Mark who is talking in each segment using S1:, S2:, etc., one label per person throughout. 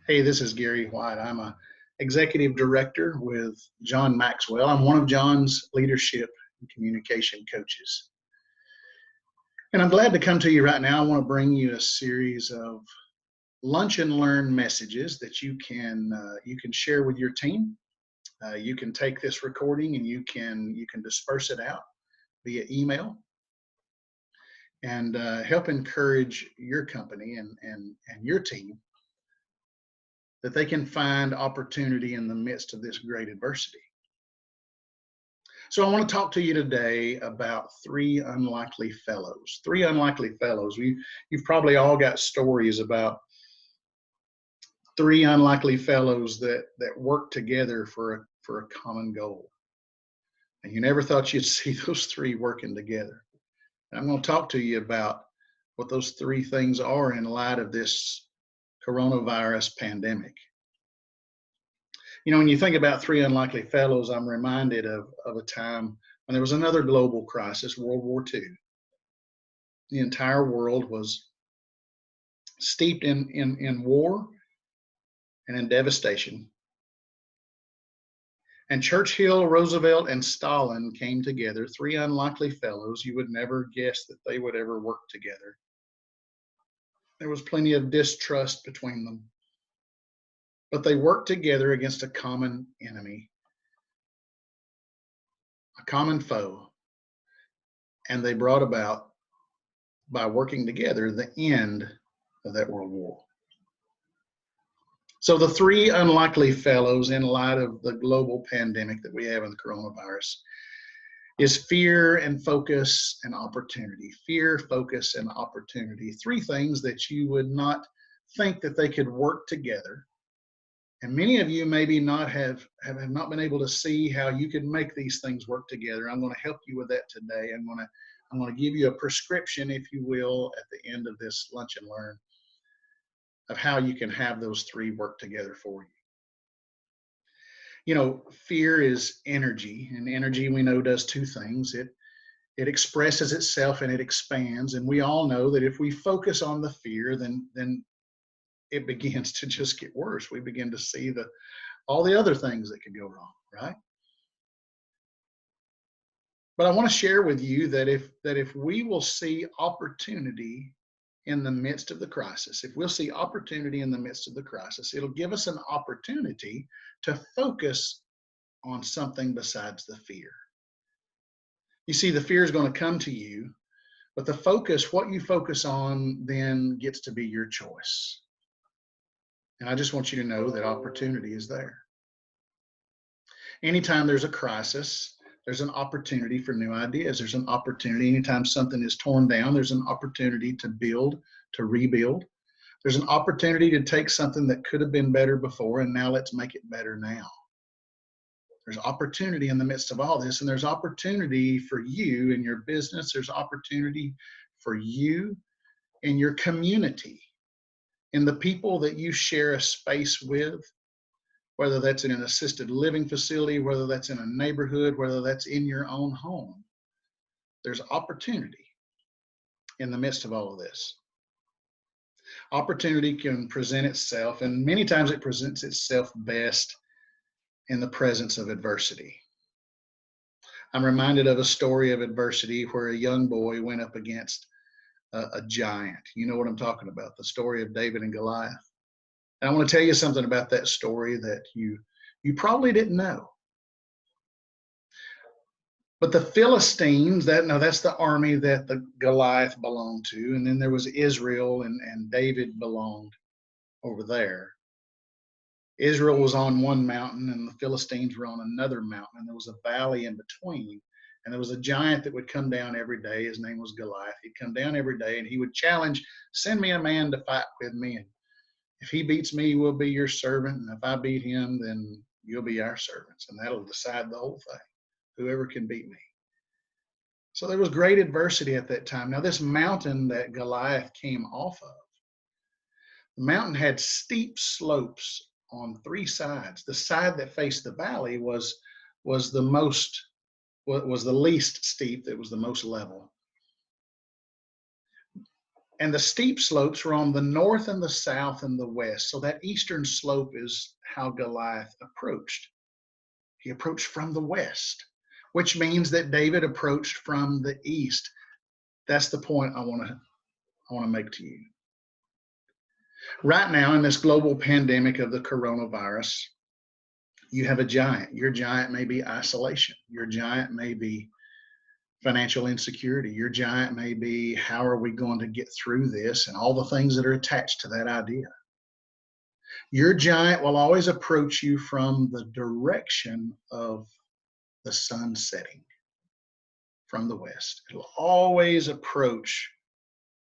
S1: Hey, this is Gary White. I'm a executive director with John Maxwell. I'm one of John's leadership and communication coaches. And I'm glad to come to you right now. I want to bring you a series of lunch and learn messages that you can share with your team. You can take this recording and you can disperse it out via email and help encourage your company and your team that they can find opportunity in the midst of this great adversity. So I want to talk to you today about three unlikely fellows. Three unlikely fellows. You've probably all got stories about three unlikely fellows that work together for a common goal. And you never thought you'd see those three working together. And I'm going to talk to you about what those three things are in light of this coronavirus pandemic. You know, when you think about three unlikely fellows, I'm reminded of a time when there was another global crisis, World War II. The entire world was steeped in war and in devastation. And Churchill, Roosevelt, and Stalin came together, three unlikely fellows. You would never guess that they would ever work together. There was plenty of distrust between them. But they worked together against a common enemy, a common foe, and they brought about, by working together, the end of that world war. So the three unlikely fellows in light of the global pandemic that we have in the coronavirus is fear and focus and opportunity. Fear, focus, and opportunity. Three things that you would not think that they could work together. And many of you maybe have not been able to see how you can make these things work together. I'm going to help you with that today. I'm going to give you a prescription, if you will, at the end of this lunch and learn of how you can have those three work together for you. You know, fear is energy, and energy we know does two things. It expresses itself and it expands. And we all know that if we focus on the fear, then it begins to just get worse. We begin to see all the other things that could go wrong, right? But I want to share with you that if we will see opportunity in the midst of the crisis, if we'll see opportunity in the midst of the crisis, it'll give us an opportunity to focus on something besides the fear. You see, the fear is going to come to you, but what you focus on then gets to be your choice. And I just want you to know that opportunity is there. Anytime there's a crisis, there's an opportunity for new ideas. There's an opportunity. Anytime something is torn down, there's an opportunity to build, to rebuild. There's an opportunity to take something that could have been better before, and now let's make it better now. There's opportunity in the midst of all this, and there's opportunity for you in your business. There's opportunity for you in your community, in the people that you share a space with, whether that's in an assisted living facility, whether that's in a neighborhood, whether that's in your own home. There's opportunity in the midst of all of this. Opportunity can present itself, and many times it presents itself best in the presence of adversity. I'm reminded of a story of adversity where a young boy went up against a giant. You know what I'm talking about, the story of David and Goliath. And I want to tell you something about that story that you probably didn't know. But the Philistines, that's the army that the Goliath belonged to. And then there was Israel, and David belonged over there. Israel was on one mountain and the Philistines were on another mountain, and there was a valley in between. And there was a giant that would come down every day. His name was Goliath. He'd come down every day and he would challenge, send me a man to fight with me. And if he beats me, we'll be your servant. And if I beat him, then you'll be our servants. And that'll decide the whole thing, whoever can beat me. So there was great adversity at that time. Now, this mountain that Goliath came off of, the mountain had steep slopes on three sides. The side that faced the valley was the least steep, that was the most level. And the steep slopes were on the north and the south and the west. So that eastern slope is how Goliath approached. He approached from the west, which means that David approached from the east. That's the point I want to make to you. Right now, in this global pandemic of the coronavirus, you have a giant. Your giant may be isolation. Your giant may be financial insecurity. Your giant may be, how are we going to get through this, and all the things that are attached to that idea. Your giant will always approach you from the direction of the sun setting, from the west. It'll always approach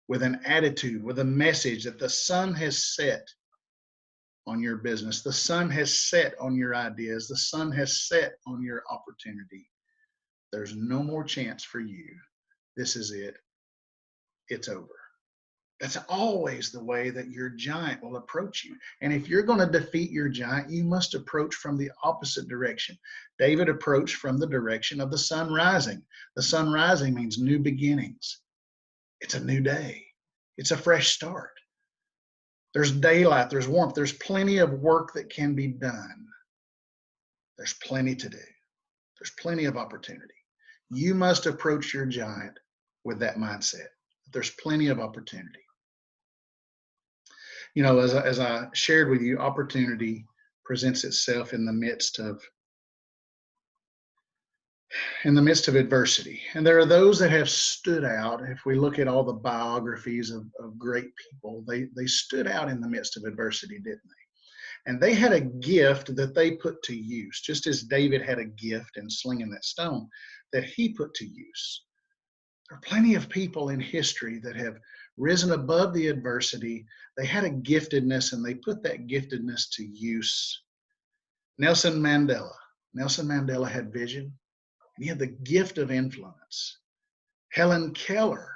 S1: with an attitude, with a message that the sun has set on your business. The sun has set on your ideas. The sun has set on your opportunity. There's no more chance for you. This is it. It's over. That's always the way that your giant will approach you. And if you're going to defeat your giant, you must approach from the opposite direction. David approached from the direction of the sun rising. The sun rising means new beginnings. It's a new day. It's a fresh start. There's daylight, there's warmth, there's plenty of work that can be done. There's plenty to do. There's plenty of opportunity. You must approach your giant with that mindset. There's plenty of opportunity. You know, as I shared with you, opportunity presents itself in the midst of adversity. And there are those that have stood out. If we look at all the biographies of great people, they stood out in the midst of adversity, didn't they? And they had a gift that they put to use, just as David had a gift in slinging that stone that he put to use. There are plenty of people in history that have risen above the adversity. They had a giftedness and they put that giftedness to use. Nelson Mandela had vision. He had the gift of influence. Helen Keller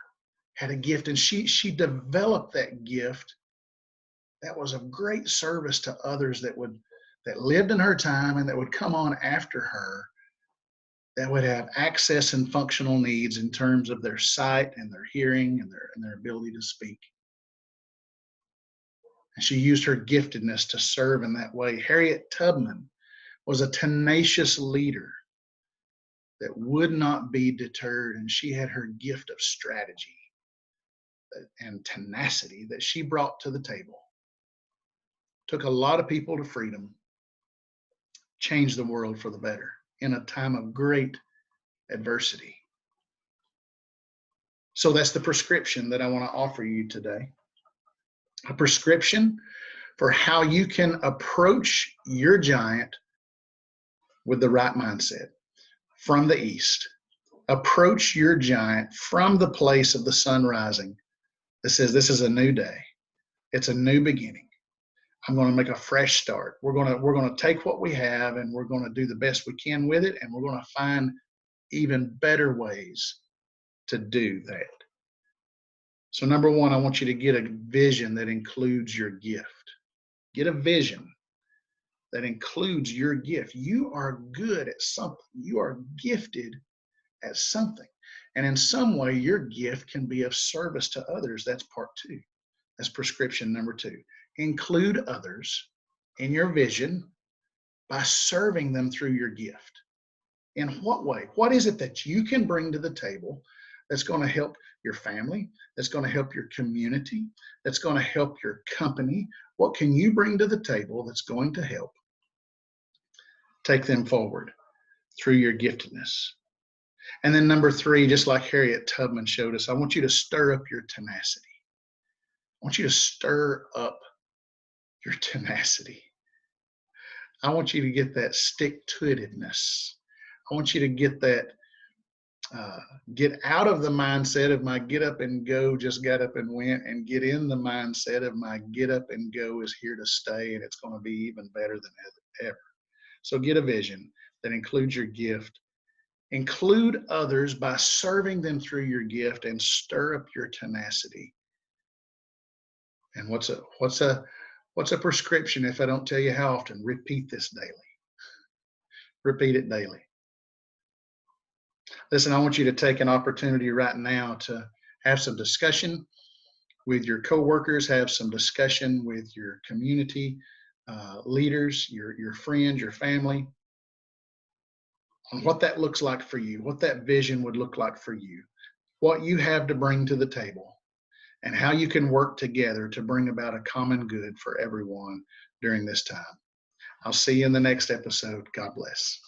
S1: had a gift, and she developed that gift that was of great service to others that lived in her time and that would come on after her, that would have access and functional needs in terms of their sight and their hearing and their ability to speak. And she used her giftedness to serve in that way. Harriet Tubman was a tenacious leader that would not be deterred, and she had her gift of strategy and tenacity that she brought to the table. Took a lot of people to freedom, changed the world for the better in a time of great adversity. So that's the prescription that I want to offer you today. A prescription for how you can approach your giant with the right mindset. From the east, approach your giant from the place of the sun rising that says, this is a new day. It's a new beginning. I'm going to make a fresh start. We're going to take what we have and we're going to do the best we can with it, and we're going to find even better ways to do that. So number one, I want you to get a vision that includes your gift. Get a vision that includes your gift. You are good at something. You are gifted at something. And in some way, your gift can be of service to others. That's part two. That's prescription number two. Include others in your vision by serving them through your gift. In what way? What is it that you can bring to the table that's going to help your family, that's going to help your community, that's going to help your company? What can you bring to the table that's going to help take them forward through your giftedness? And then number three, just like Harriet Tubman showed us, I want you to stir up your tenacity. I want you to stir up your tenacity. I want you to get that stick-to-itiveness. I want you to get that, get out of the mindset of my get up and go, just got up and went, and get in the mindset of my get up and go is here to stay, and it's going to be even better than ever. So get a vision that includes your gift. Include others by serving them through your gift, and stir up your tenacity. And what's a prescription if I don't tell you how often? Repeat this daily. Repeat it daily. Listen, I want you to take an opportunity right now to have some discussion with your coworkers, have some discussion with your community leaders, your friends, your family, on what that looks like for you, what that vision would look like for you, what you have to bring to the table, and how you can work together to bring about a common good for everyone during this time. I'll see you in the next episode. God bless.